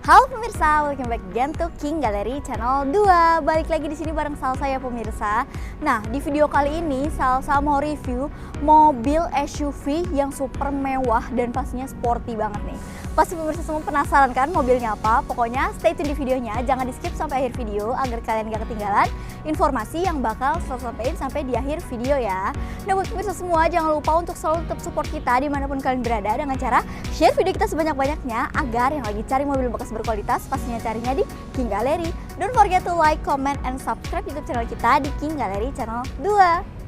Halo pemirsa, welcome back again to King Gallery Channel 2. Balik lagi di sini bareng Salsa ya pemirsa. Nah, di video kali ini Salsa mau review mobil SUV yang super mewah dan pastinya sporty banget nih. Pasti pemirsa semua penasaran kan mobilnya apa? Pokoknya stay tune di videonya, jangan di skip sampai akhir video agar kalian gak ketinggalan informasi yang bakal Salsa sampaikan sampai di akhir video ya. Nah buat pemirsa semua, jangan lupa untuk selalu tetap support kita dimanapun kalian berada dengan cara share video kita sebanyak-banyaknya agar yang lagi cari mobil bekas berkualitas pastinya carinya di King Gallery. Don't forget to like, comment, and subscribe YouTube channel kita di King Gallery Channel 2.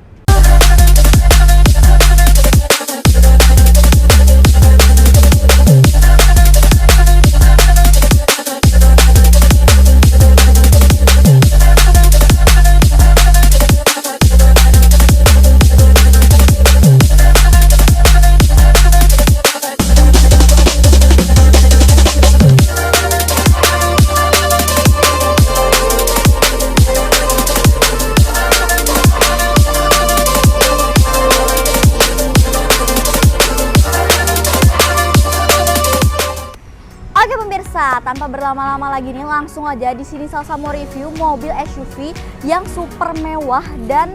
Oke pemirsa, tanpa berlama-lama lagi nih langsung aja di sini Salsa mau review mobil SUV yang super mewah dan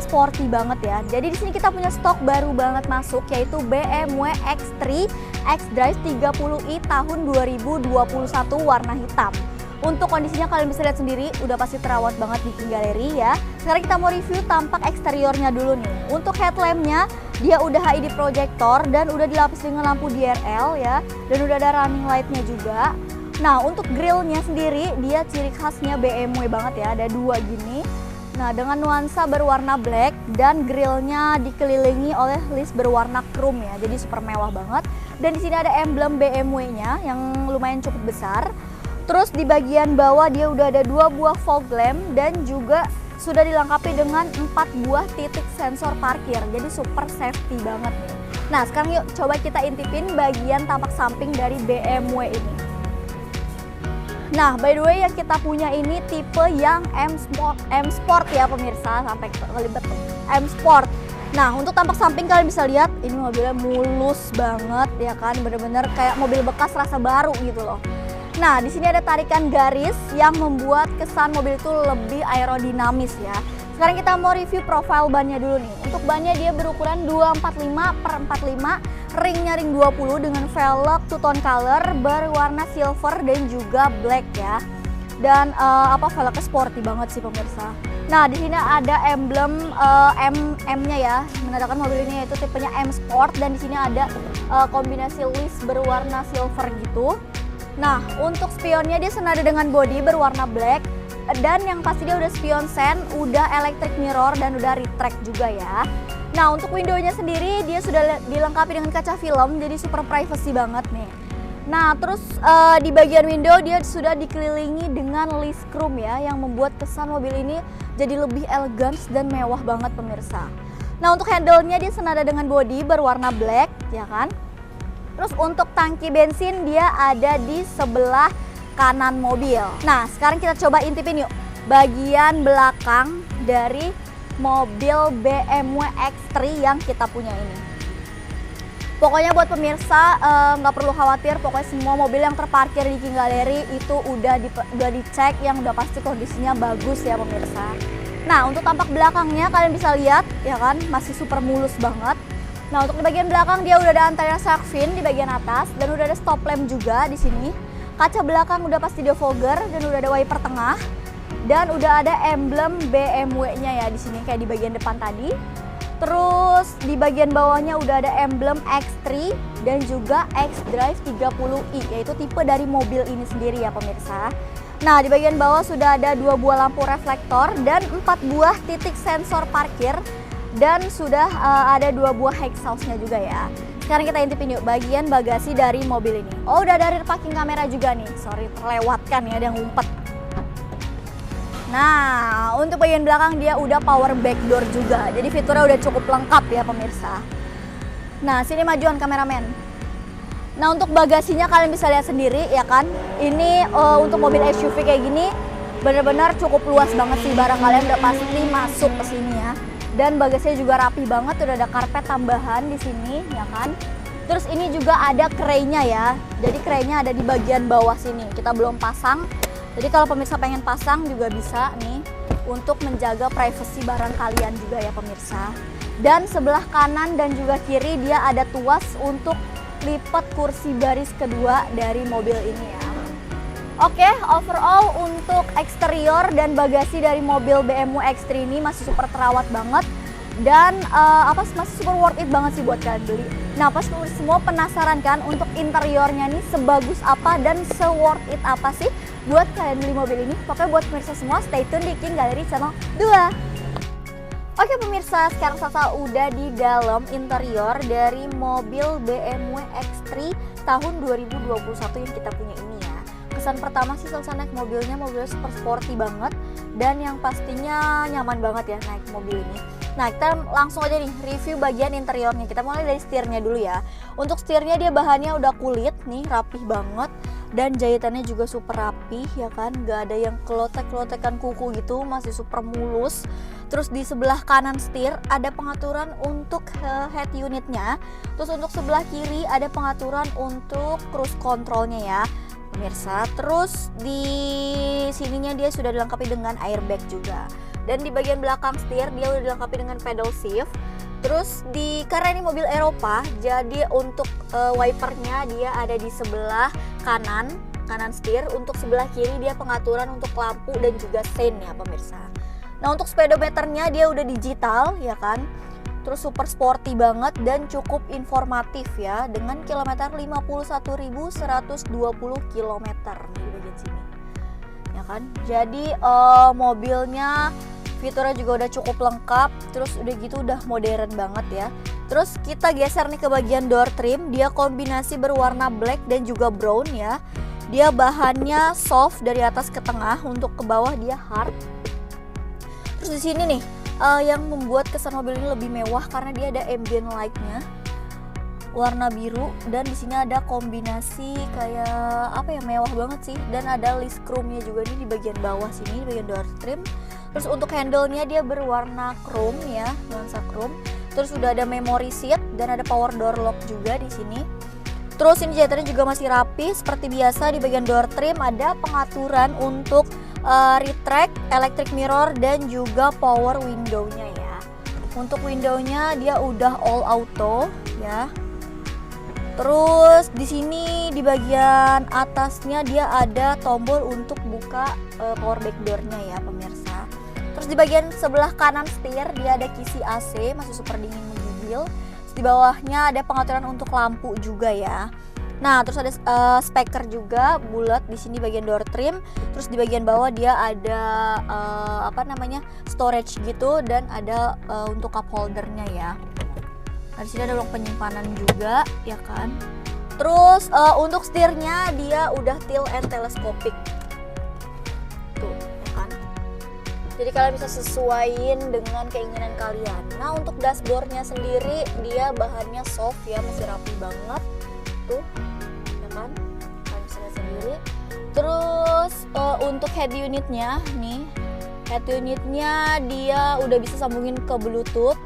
sporty banget ya. Jadi di sini kita punya stok baru banget masuk yaitu BMW X3 xDrive 30i tahun 2021 warna hitam. Untuk kondisinya kalian bisa lihat sendiri, udah pasti terawat banget di King Gallery ya. Sekarang kita mau review tampak eksteriornya dulu nih. Untuk headlampnya, dia udah HID projector dan udah dilapis dengan lampu DRL ya. Dan udah ada running lightnya juga. Nah untuk grillnya sendiri, dia ciri khasnya BMW banget ya, ada dua gini. Nah dengan nuansa berwarna black dan grillnya dikelilingi oleh list berwarna chrome ya. Jadi super mewah banget. Dan di sini ada emblem BMW-nya yang lumayan cukup besar. Terus di bagian bawah dia udah ada 2 buah fog lamp dan juga sudah dilengkapi dengan 4 buah titik sensor parkir. Jadi super safety banget nih. Nah sekarang yuk coba kita intipin bagian tampak samping dari BMW ini. Nah by the way yang kita punya ini tipe yang M Sport ya pemirsa, sampai kelibet M Sport. Nah untuk tampak samping kalian bisa lihat ini mobilnya mulus banget ya kan, bener-bener kayak mobil bekas rasa baru gitu loh. Nah, di sini ada tarikan garis yang membuat kesan mobil itu lebih aerodinamis ya. Sekarang kita mau review profile bannya dulu nih. Untuk bannya dia berukuran 245/45, ringnya ring 20 dengan velg two tone color berwarna silver dan juga black ya. Dan velgnya sporty banget sih pemirsa. Nah, di sini ada emblem M-nya ya, menandakan mobil ini yaitu tipenya M Sport dan di sini ada kombinasi list berwarna silver gitu. Nah, untuk spionnya dia senada dengan body berwarna black dan yang pasti dia udah spion sen, udah electric mirror dan udah retract juga ya. Nah, untuk windownya sendiri dia sudah dilengkapi dengan kaca film jadi super privacy banget nih. Nah, terus di bagian window dia sudah dikelilingi dengan list chrome ya yang membuat kesan mobil ini jadi lebih elegan dan mewah banget pemirsa. Nah, untuk handle-nya dia senada dengan body berwarna black ya kan. Terus untuk tangki bensin dia ada di sebelah kanan mobil. Nah sekarang kita coba intipin yuk bagian belakang dari mobil BMW X3 yang kita punya ini. Pokoknya buat pemirsa nggak perlu khawatir, pokoknya semua mobil yang terparkir di King Gallery itu udah dicek yang udah pasti kondisinya bagus ya pemirsa. Nah untuk tampak belakangnya kalian bisa lihat ya kan masih super mulus banget. Nah untuk di bagian belakang dia udah ada antenna shark fin di bagian atas dan udah ada stop lamp juga di sini. Kaca belakang udah pasti defogger dan udah ada wiper tengah dan udah ada emblem BMW-nya ya di sini kayak di bagian depan tadi. Terus di bagian bawahnya udah ada emblem X3 dan juga xDrive 30i yaitu tipe dari mobil ini sendiri ya pemirsa. Nah di bagian bawah sudah ada 2 buah lampu reflektor dan 4 buah titik sensor parkir. Dan sudah ada 2 buah exhaust-nya juga ya. Sekarang kita intipin yuk bagian bagasi dari mobil ini. Oh udah ada rear parking kamera juga nih. Sorry terlewatkan ya, ada yang ngumpet. Nah untuk bagian belakang dia udah power back door juga. Jadi fiturnya udah cukup lengkap ya pemirsa. Nah sini majuan kameramen. Nah untuk bagasinya kalian bisa lihat sendiri ya kan. Ini untuk mobil SUV kayak gini bener-bener cukup luas banget sih, barang kalian udah pasti masuk ke sini ya. Dan bagasinya juga rapi banget, udah ada karpet tambahan di sini ya kan. Terus ini juga ada kerainya ya. Jadi kerainya ada di bagian bawah sini. Kita belum pasang. Jadi kalau pemirsa pengen pasang juga bisa nih untuk menjaga privasi barang kalian juga ya pemirsa. Dan sebelah kanan dan juga kiri dia ada tuas untuk lipat kursi baris kedua dari mobil ini ya. Oke, overall untuk eksterior dan bagasi dari mobil BMW X3 ini masih super terawat banget dan masih super worth it banget sih buat kalian beli. Nah, pas semua penasaran kan untuk interiornya nih sebagus apa dan se-worth it apa sih buat kalian beli mobil ini? Pokoknya buat pemirsa semua stay tune di King Gallery Channel 2. Oke pemirsa, sekarang Salsa udah di dalam interior dari mobil BMW X3 tahun 2021 yang kita punya ini ya. Kesan pertama sih Salsa naik mobilnya super sporty banget dan yang pastinya nyaman banget ya naik mobil ini. Nah, kita langsung aja nih review bagian interiornya. Kita mulai dari setirnya dulu ya. Untuk setirnya dia bahannya udah kulit nih, rapih banget. Dan jahitannya juga super rapih ya kan, gak ada yang kelotek-kelotekan kuku gitu, masih super mulus. Terus di sebelah kanan setir ada pengaturan untuk head unitnya. Terus untuk sebelah kiri ada pengaturan untuk cruise controlnya ya pemirsa. Terus di sininya dia sudah dilengkapi dengan airbag juga. Dan di bagian belakang setir dia udah dilengkapi dengan pedal shift. Terus karena ini mobil Eropa, jadi untuk wipernya dia ada di sebelah kanan setir. Untuk sebelah kiri dia pengaturan untuk lampu dan juga sein ya pemirsa. Nah, untuk speedometernya dia udah digital ya kan. Terus super sporty banget dan cukup informatif ya dengan kilometer 51.120 km nih di bagian sini. Ya kan? Jadi mobilnya fiturnya juga udah cukup lengkap, terus udah gitu udah modern banget ya. Terus kita geser nih ke bagian door trim, dia kombinasi berwarna black dan juga brown ya. Dia bahannya soft dari atas ke tengah, untuk ke bawah dia hard. Terus di sini nih yang membuat kesan mobil ini lebih mewah karena dia ada ambient light-nya warna biru dan di sini ada kombinasi kayak mewah banget sih, dan ada list chrome-nya juga nih di bagian bawah sini, di bagian door trim. Terus untuk handle-nya dia berwarna chrome ya, nuansa chrome. Terus udah ada memory seat dan ada power door lock juga di sini. Terus ini jahitannya juga masih rapi seperti biasa. Di bagian door trim ada pengaturan untuk retract, electric mirror dan juga power window-nya ya. Untuk window-nya dia udah all auto ya. Terus di sini di bagian atasnya dia ada tombol untuk buka power back door-nya ya pemirsa. Terus di bagian sebelah kanan setir dia ada kisi AC, masih super dingin menggigil. Terus di bawahnya ada pengaturan untuk lampu juga ya. Nah, terus ada speaker juga bulat di sini bagian door trim. Terus di bagian bawah dia ada storage gitu dan ada untuk cup holdernya ya. Nah, di sini ada ruang penyimpanan juga ya kan. Terus untuk setirnya dia udah tilt and telescopic. Tuh, ya kan. Jadi kalian bisa sesuaiin dengan keinginan kalian. Nah, untuk dashboardnya sendiri dia bahannya soft ya, masih rapi banget. Tuh, ya kan. Kalian bisa lihat sendiri. Terus untuk head unitnya nih, head unitnya dia udah bisa sambungin ke Bluetooth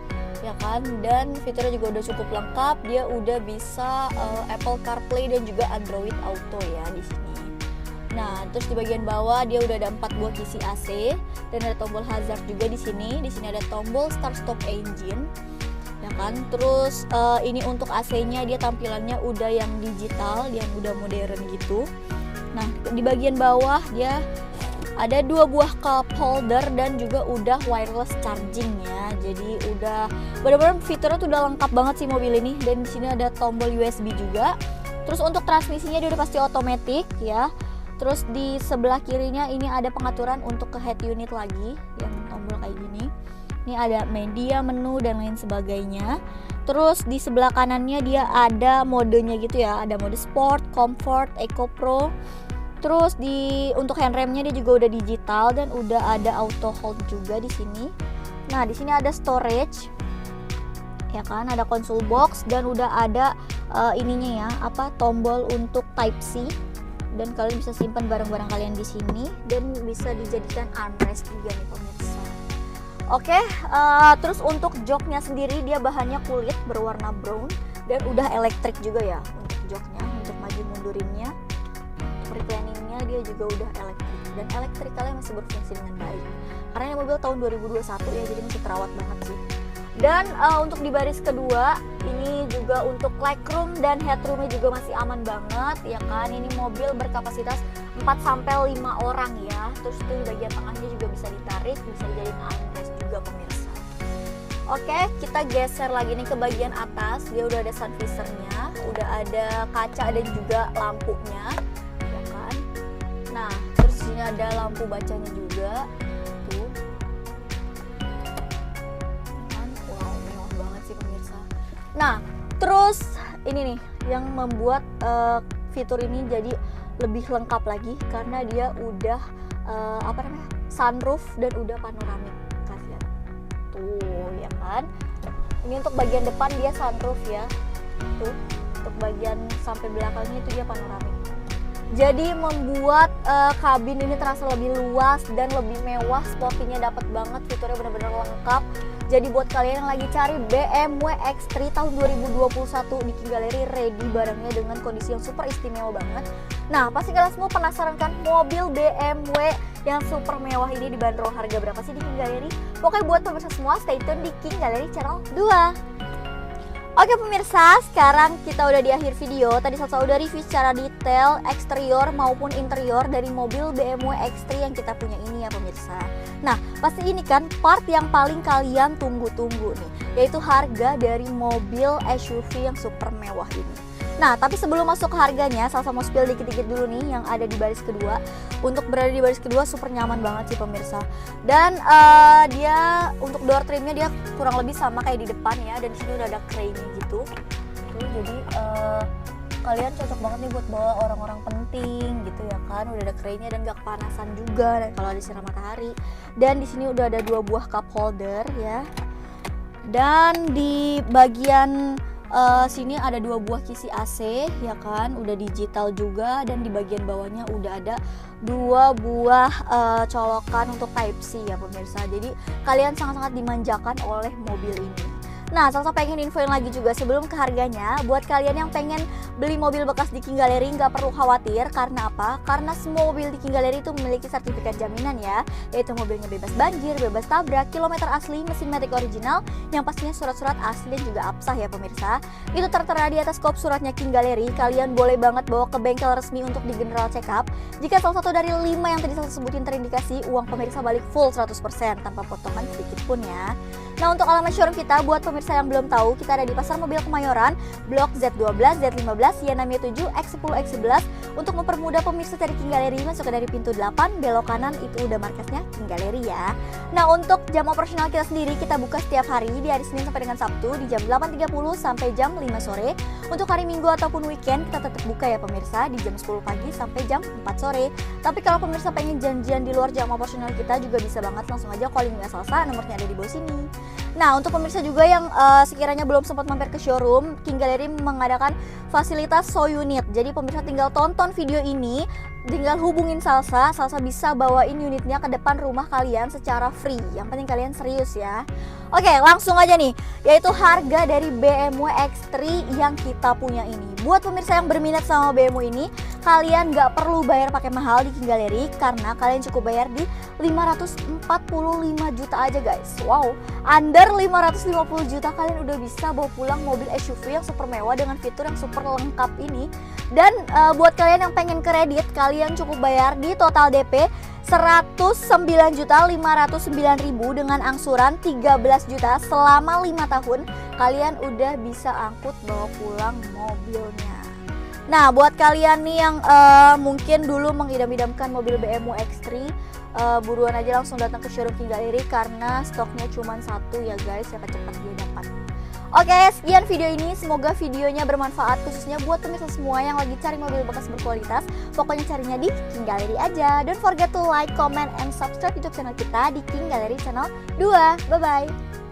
ya kan, dan fiturnya juga udah cukup lengkap. Dia udah bisa Apple CarPlay dan juga Android Auto ya di sini. Nah, terus di bagian bawah dia udah ada 4 buah kisi AC dan ada tombol hazard juga di sini. Di sini ada tombol start stop engine. Ya kan? Terus ini untuk AC-nya dia tampilannya udah yang digital, yang udah modern gitu. Nah, di bagian bawah dia ada 2 buah cup holder dan juga udah wireless charging ya. Jadi udah benar-benar fiturnya tuh udah lengkap banget sih mobil ini. Dan di sini ada tombol USB juga. Terus untuk transmisinya dia udah pasti otomatis ya. Terus di sebelah kirinya ini ada pengaturan untuk ke head unit lagi, yang tombol kayak gini. Ini ada media, menu dan lain sebagainya. Terus di sebelah kanannya dia ada modenya gitu ya. Ada mode sport, comfort, eco pro. Terus untuk handremnya dia juga udah digital dan udah ada auto hold juga di sini. Nah, di sini ada storage. Ya kan, ada console box dan udah ada ininya ya, tombol untuk Type C. Dan kalian bisa simpan barang-barang kalian di sini dan bisa dijadikan armrest juga nih pemirsa. Oke, terus untuk joknya sendiri dia bahannya kulit berwarna brown Dan udah elektrik juga ya untuk joknya, untuk maju mundurinnya, recliningnya dia juga udah elektrik, dan elektrikalnya masih berfungsi dengan baik karena ini mobil tahun 2021 ya, jadi masih terawat banget sih. Dan untuk di baris kedua ini juga untuk legroom dan headroomnya juga masih aman banget ya kan. Ini mobil berkapasitas 4-5 orang ya. Terus tuh di bagian tengahnya juga bisa ditarik, bisa dijadiin armrest juga pemirsa. Oke, kita geser lagi nih ke bagian atas. Dia udah ada sun visornya, udah ada kaca dan juga lampunya ya kan. Nah, terus ini ada lampu bacanya juga. Nah, terus ini nih yang membuat fitur ini jadi lebih lengkap lagi karena dia udah sunroof dan udah panoramik. Kalian tuh ya kan. Ini untuk bagian depan dia sunroof ya. Tuh, untuk bagian sampai belakangnya itu dia panoramik. Jadi membuat kabin ini terasa lebih luas dan lebih mewah, sportinya dapat banget, fiturnya benar-benar lengkap. Jadi buat kalian yang lagi cari BMW X3 tahun 2021 di King Gallery, ready barangnya dengan kondisi yang super istimewa banget. Nah, pasti kalian semua penasaran kan mobil BMW yang super mewah ini dibanderol harga berapa sih di King Gallery? Pokoknya buat pemirsa semua stay tune di King Gallery channel 2. Oke pemirsa, sekarang kita udah di akhir video. Tadi saya udah review secara detail eksterior maupun interior dari mobil BMW X3 yang kita punya ini ya pemirsa. Nah, pasti ini kan part yang paling kalian tunggu-tunggu nih, yaitu harga dari mobil SUV yang super mewah ini. Nah, tapi sebelum masuk ke harganya, Salsa mau spill dikit-dikit dulu nih yang ada di baris kedua. Untuk berada di baris kedua super nyaman banget sih pemirsa. Dan dia untuk door trimnya dia kurang lebih sama kayak di depan ya. Dan di sini udah ada crane gitu. Tuh, jadi kalian cocok banget nih buat bawa orang-orang penting gitu ya kan. Udah ada crane-nya dan gak kepanasan juga dan kalau ada sinar matahari. Dan di sini udah ada 2 buah cup holder ya. Dan di bagian sini ada 2 buah kisi AC ya kan, udah digital juga. Dan di bagian bawahnya udah ada 2 buah colokan untuk Type C ya pemirsa. Jadi kalian sangat-sangat dimanjakan oleh mobil ini. Nah, Salsa pengen infoin lagi juga sebelum ke harganya. Buat kalian yang pengen beli mobil bekas di King Gallery nggak perlu khawatir. Karena apa? Karena semua mobil di King Gallery itu memiliki sertifikat jaminan ya, yaitu mobilnya bebas banjir, bebas tabrak, kilometer asli, mesin matic original, yang pastinya surat-surat asli dan juga absah ya pemirsa. Itu tertera di atas kop suratnya King Gallery. Kalian boleh banget bawa ke bengkel resmi untuk di general check up. Jika salah satu dari 5 yang tadi saya sebutin terindikasi, uang pemirsa balik full 100% tanpa potongan sedikit pun ya. Nah, untuk alamat showroom kita, buat pemirsa yang belum tahu, kita ada di Pasar Mobil Kemayoran, Blok Z12, Z15, Yanamia 7, X10, X11. Untuk mempermudah pemirsa dari King Gallery, masuk dari pintu 8, belok kanan, itu udah markasnya King Gallery ya. Nah, untuk jam operasional kita sendiri, kita buka setiap hari di hari Senin sampai dengan Sabtu di jam 8.30 sampai jam 5 sore. Untuk hari Minggu ataupun weekend, kita tetap buka ya pemirsa di jam 10 pagi sampai jam 4 sore. Tapi kalau pemirsa pengen janjian di luar jam operasional kita juga bisa banget, langsung aja calling ya Salsa, nomornya ada di bawah sini. Nah, untuk pemirsa juga yang sekiranya belum sempat mampir ke showroom, King Gallery mengadakan fasilitas show unit. Jadi pemirsa tinggal tonton video ini, tinggal hubungin Salsa bisa bawain unitnya ke depan rumah kalian secara free. Yang penting kalian serius ya. Oke, langsung aja nih, yaitu harga dari BMW X3 yang kita punya ini. Buat pemirsa yang berminat sama BMW ini, kalian gak perlu bayar pakai mahal di King Gallery karena kalian cukup bayar di 545 juta aja guys. Wow, under 550 juta kalian udah bisa bawa pulang mobil SUV yang super mewah dengan fitur yang super lengkap ini. Dan buat kalian yang pengen kredit, kalian cukup bayar di total DP 109.509.000 dengan angsuran 13 juta selama 5 tahun. Kalian udah bisa angkut bawa pulang mobilnya. Nah, buat kalian nih yang mungkin dulu mengidam-idamkan mobil BMW X3, buruan aja langsung datang ke showroom King Gallery karena stoknya cuma 1 ya guys, cepat-cepat dia dapat. Oke, sekian video ini. Semoga videonya bermanfaat khususnya buat pemirsa semua yang lagi cari mobil bekas berkualitas. Pokoknya carinya di King Gallery aja. Don't forget to like, comment, and subscribe YouTube channel kita di King Gallery channel 2. Bye-bye.